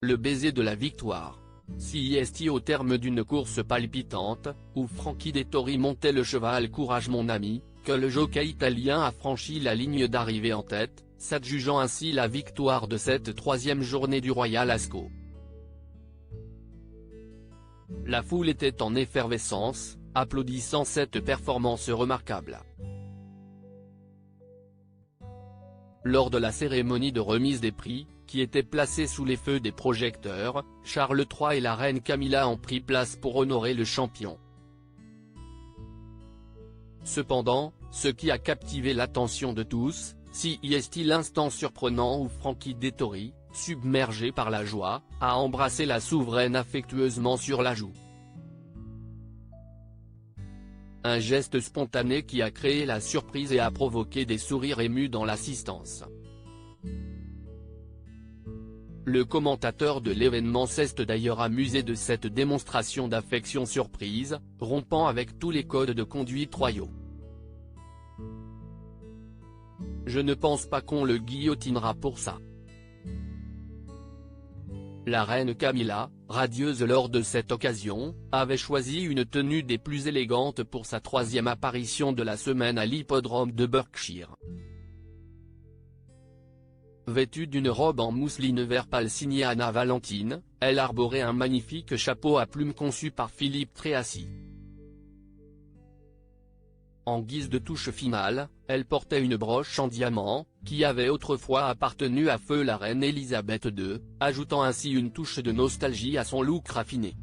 Le baiser de la victoire. CIST au terme d'une course palpitante, où Frankie Dettori montait le cheval Courage mon ami, que le jockey italien a franchi la ligne d'arrivée en tête, s'adjugeant ainsi la victoire de cette troisième journée du Royal Ascot. La foule était en effervescence, applaudissant cette performance remarquable. Lors de la cérémonie de remise des prix, qui était placée sous les feux des projecteurs, Charles III et la reine Camilla ont pris place pour honorer le champion. Cependant, ce qui a captivé l'attention de tous, CIST l'instant surprenant où Frankie Dettori, submergé par la joie, a embrassé la souveraine affectueusement sur la joue. Un geste spontané qui a créé la surprise et a provoqué des sourires émus dans l'assistance. Le commentateur de l'événement s'est d'ailleurs amusé de cette démonstration d'affection surprise, rompant avec tous les codes de conduite royaux. Je ne pense pas qu'on le guillotinera pour ça. La reine Camilla, radieuse lors de cette occasion, avait choisi une tenue des plus élégantes pour sa troisième apparition de la semaine à l'hippodrome de Berkshire. Vêtue d'une robe en mousseline vert pâle signée Anna Valentine, elle arborait un magnifique chapeau à plumes conçu par Philippe Treacy. En guise de touche finale, elle portait une broche en diamant, qui avait autrefois appartenu à feu la reine Elisabeth II, ajoutant ainsi une touche de nostalgie à son look raffiné.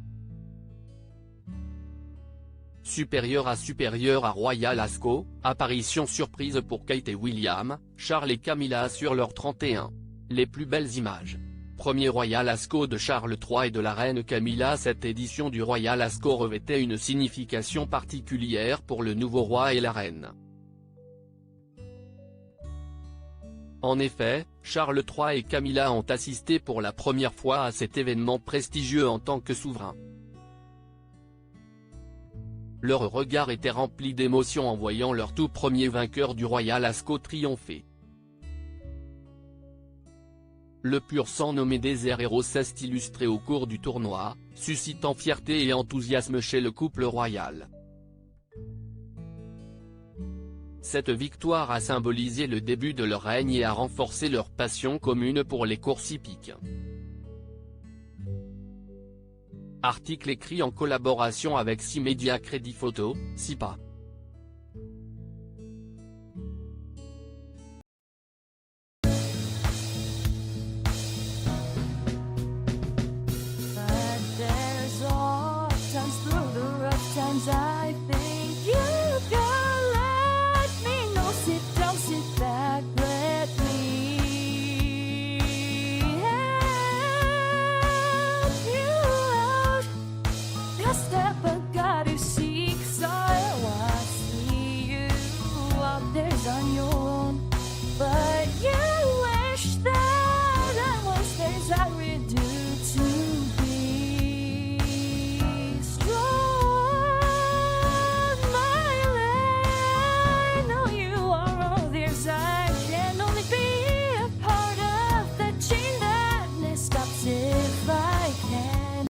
Supérieur à Royal Ascot, apparition surprise pour Kate et William, Charles et Camilla sur leur 31. Les plus belles images. Premier Royal Ascot de Charles III et de la reine Camilla. Cette édition du Royal Ascot revêtait une signification particulière pour le nouveau roi et la reine. En effet, Charles III et Camilla ont assisté pour la première fois à cet événement prestigieux en tant que souverains. Leur regard était rempli d'émotion en voyant leur tout premier vainqueur du Royal Ascot triompher. Le pur sang nommé Desert Héros s'est illustré au cours du tournoi, suscitant fierté et enthousiasme chez le couple royal. Cette victoire a symbolisé le début de leur règne et a renforcé leur passion commune pour les courses hippiques. Article écrit en collaboration avec 6 médias Crédit Photo, SIPA. I think you can let me know. Sit down, sit back, let me help you out. Just step back.